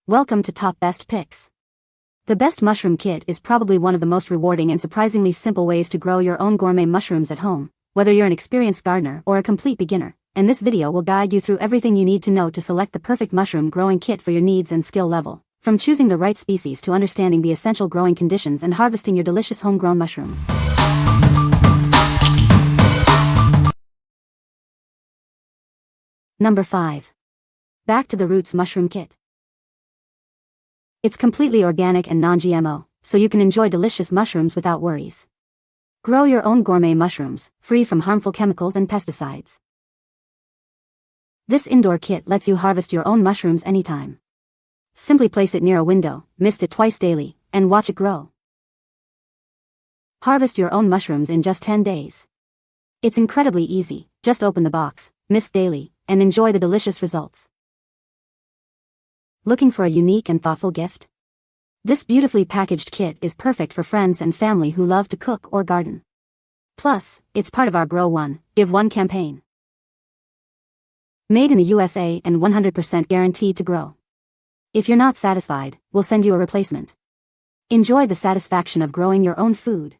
Welcome to Top Best Picks. The best mushroom kit is probably one of the most rewarding and surprisingly simple ways to grow your own gourmet mushrooms at home, whether you're an experienced gardener or a complete beginner, and this video will guide you through everything you need to know to select the perfect mushroom growing kit for your needs and skill level, from choosing the right species to understanding the essential growing conditions and harvesting your delicious homegrown mushrooms. Number 5. Back to the Roots Mushroom Kit. It's completely organic and non-GMO, so you can enjoy delicious mushrooms without worries. Grow your own gourmet mushrooms, free from harmful chemicals and pesticides. This indoor kit lets you harvest your own mushrooms anytime. Simply place it near a window, mist it twice daily, and watch it grow. Harvest your own mushrooms in just 10 days. It's incredibly easy, just open the box, mist daily, and enjoy the delicious results. Looking for a unique and thoughtful gift? This beautifully packaged kit is perfect for friends and family who love to cook or garden. Plus, it's part of our Grow One, Give One campaign. Made in the USA and 100% guaranteed to grow. If you're not satisfied, we'll send you a replacement. Enjoy the satisfaction of growing your own food.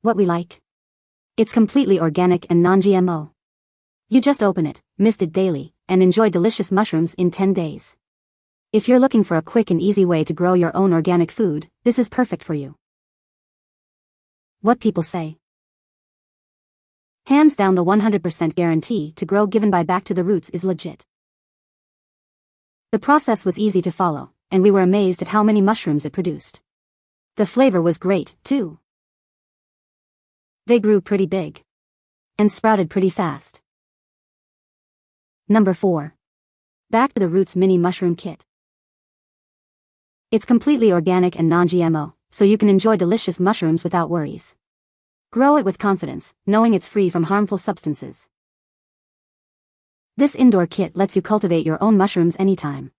What we like? It's completely organic and non-GMO. You just open it, mist it daily, and enjoy delicious mushrooms in 10 days. If you're looking for a quick and easy way to grow your own organic food, this is perfect for you. What people say? Hands down, the 100% guarantee to grow given by Back to the Roots is legit. The process was easy to follow, and we were amazed at how many mushrooms it produced. The flavor was great, too. They grew pretty big. And sprouted pretty fast. Number 4. Back to the Roots Mini Mushroom Kit. It's completely organic and non-GMO, so you can enjoy delicious mushrooms without worries. Grow it with confidence, knowing it's free from harmful substances. This indoor kit lets you cultivate your own mushrooms anytime.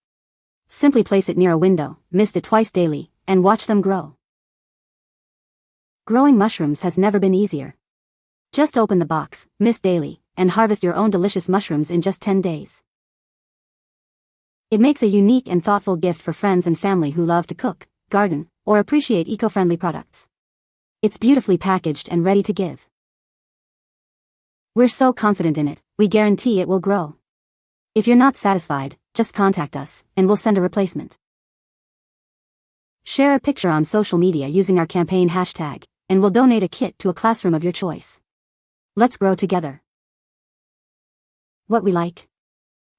Simply place it near a window, mist it twice daily, and watch them grow. Growing mushrooms has never been easier. Just open the box, mist daily, and harvest your own delicious mushrooms in just 10 days. It makes a unique and thoughtful gift for friends and family who love to cook, garden, or appreciate eco-friendly products. It's beautifully packaged and ready to give. We're so confident in it, we guarantee it will grow. If you're not satisfied, just contact us, and we'll send a replacement. Share a picture on social media using our campaign hashtag, and we'll donate a kit to a classroom of your choice. Let's grow together. What we like?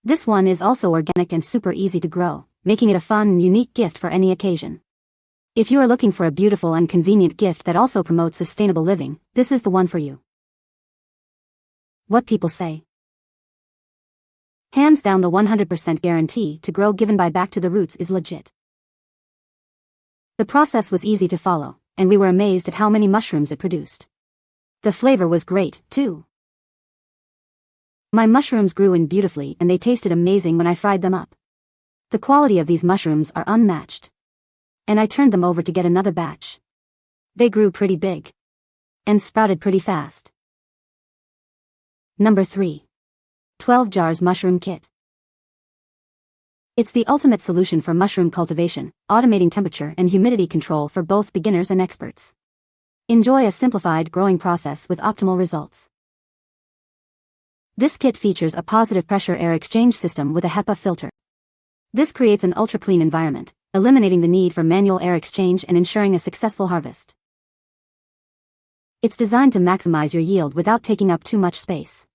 This one is also organic and super easy to grow, making it a fun and unique gift for any occasion. If you are looking for a beautiful and convenient gift that also promotes sustainable living, this is the one for you. What people say? Hands down, the 100% guarantee to grow given by Back to the Roots is legit. The process was easy to follow, and we were amazed at how many mushrooms it produced. The flavor was great, too. My mushrooms grew in beautifully and they tasted amazing when I fried them up. The quality of these mushrooms are unmatched. And I turned them over to get another batch. They grew pretty big. And sprouted pretty fast. Number 3. 12 Jars Mushroom Kit. It's the ultimate solution for mushroom cultivation, automating temperature and humidity control for both beginners and experts. Enjoy a simplified growing process with optimal results. This kit features a positive pressure air exchange system with a HEPA filter. This creates an ultra-clean environment, eliminating the need for manual air exchange and ensuring a successful harvest. It's designed to maximize your yield without taking up too much space.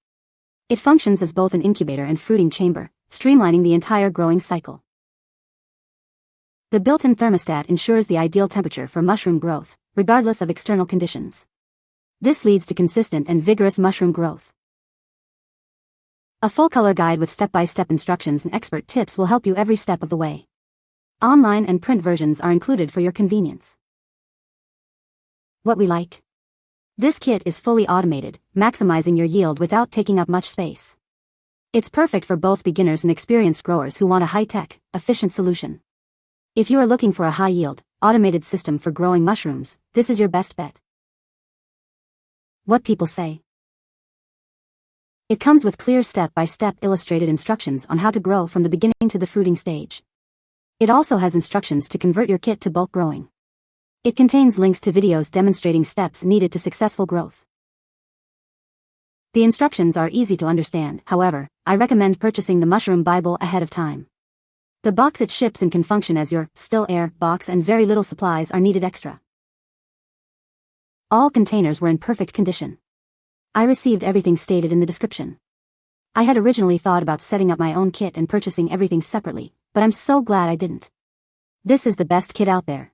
It functions as both an incubator and fruiting chamber, streamlining the entire growing cycle. The built-in thermostat ensures the ideal temperature for mushroom growth, regardless of external conditions. This leads to consistent and vigorous mushroom growth. A full-color guide with step-by-step instructions and expert tips will help you every step of the way. Online and print versions are included for your convenience. What we like? This kit is fully automated, maximizing your yield without taking up much space. It's perfect for both beginners and experienced growers who want a high-tech, efficient solution. If you are looking for a high-yield, automated system for growing mushrooms, this is your best bet. What people say? It comes with clear step-by-step illustrated instructions on how to grow from the beginning to the fruiting stage. It also has instructions to convert your kit to bulk growing. It contains links to videos demonstrating steps needed to successful growth. The instructions are easy to understand, however, I recommend purchasing the Mushroom Bible ahead of time. The box it ships in can function as your still air box, and very little supplies are needed extra. All containers were in perfect condition. I received everything stated in the description. I had originally thought about setting up my own kit and purchasing everything separately, but I'm so glad I didn't. This is the best kit out there.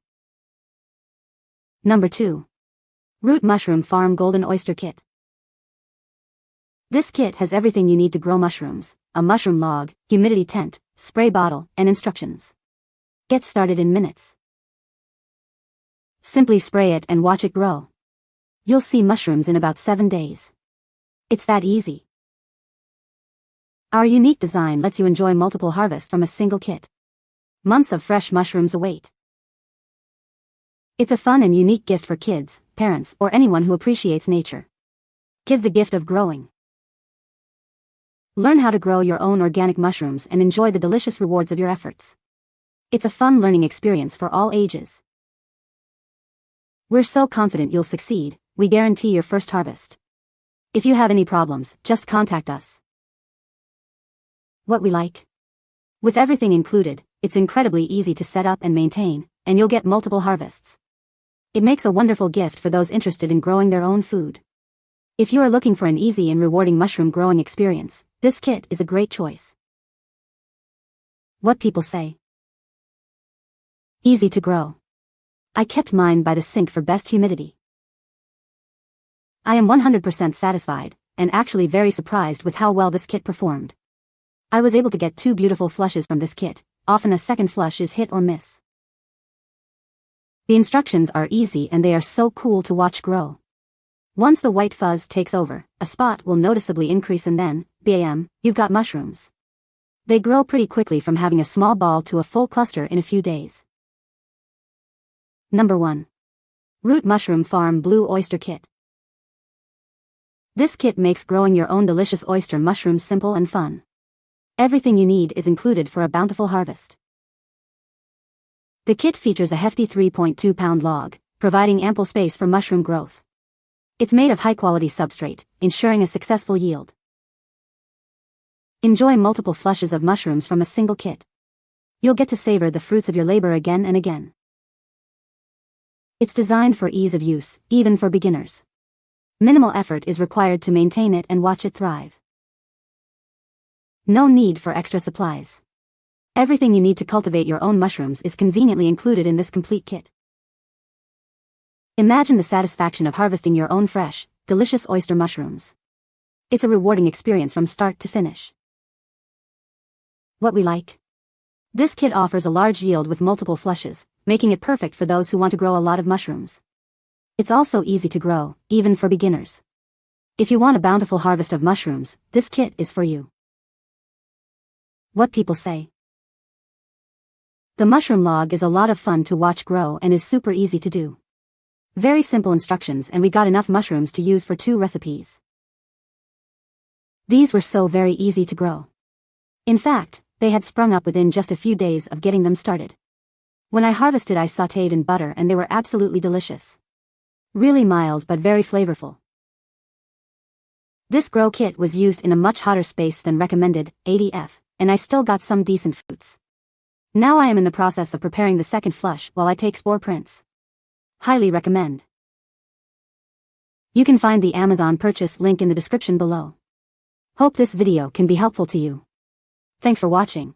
Number 2. Root Mushroom Farm Golden Oyster Kit. This kit has everything you need to grow mushrooms: a mushroom log, humidity tent, spray bottle, and instructions. Get started in minutes. Simply spray it and watch it grow. You'll see mushrooms in about 7 days. It's that easy. Our unique design lets you enjoy multiple harvests from a single kit. Months of fresh mushrooms await. It's a fun and unique gift for kids, parents, or anyone who appreciates nature. Give the gift of growing. Learn how to grow your own organic mushrooms and enjoy the delicious rewards of your efforts. It's a fun learning experience for all ages. We're so confident you'll succeed, we guarantee your first harvest. If you have any problems, just contact us. What we like? With everything included, it's incredibly easy to set up and maintain, and you'll get multiple harvests. It makes a wonderful gift for those interested in growing their own food. If you are looking for an easy and rewarding mushroom growing experience, this kit is a great choice. What people say. Easy to grow. I kept mine by the sink for best humidity. I am 100% satisfied, and actually very surprised with how well this kit performed. I was able to get 2 beautiful flushes from this kit. Often a second flush is hit or miss. The instructions are easy and they are so cool to watch grow. Once the white fuzz takes over, a spot will noticeably increase, and then, bam, you've got mushrooms. They grow pretty quickly from having a small ball to a full cluster in a few days. Number 1. Root Mushroom Farm Blue Oyster Kit. This kit makes growing your own delicious oyster mushrooms simple and fun. Everything you need is included for a bountiful harvest. The kit features a hefty 3.2-pound log, providing ample space for mushroom growth. It's made of high-quality substrate, ensuring a successful yield. Enjoy multiple flushes of mushrooms from a single kit. You'll get to savor the fruits of your labor again and again. It's designed for ease of use, even for beginners. Minimal effort is required to maintain it and watch it thrive. No need for extra supplies. Everything you need to cultivate your own mushrooms is conveniently included in this complete kit. Imagine the satisfaction of harvesting your own fresh, delicious oyster mushrooms. It's a rewarding experience from start to finish. What we like? This kit offers a large yield with multiple flushes, making it perfect for those who want to grow a lot of mushrooms. It's also easy to grow, even for beginners. If you want a bountiful harvest of mushrooms, this kit is for you. What people say. The mushroom log is a lot of fun to watch grow and is super easy to do. Very simple instructions, and we got enough mushrooms to use for 2 recipes. These were so very easy to grow. In fact, they had sprung up within just a few days of getting them started. When I harvested, I sautéed in butter and they were absolutely delicious. Really mild but very flavorful. This grow kit was used in a much hotter space than recommended, 80°F, and I still got some decent fruits. Now I am in the process of preparing the second flush while I take spore prints. Highly recommend. You can find the Amazon purchase link in the description below. Hope this video can be helpful to you. Thanks for watching.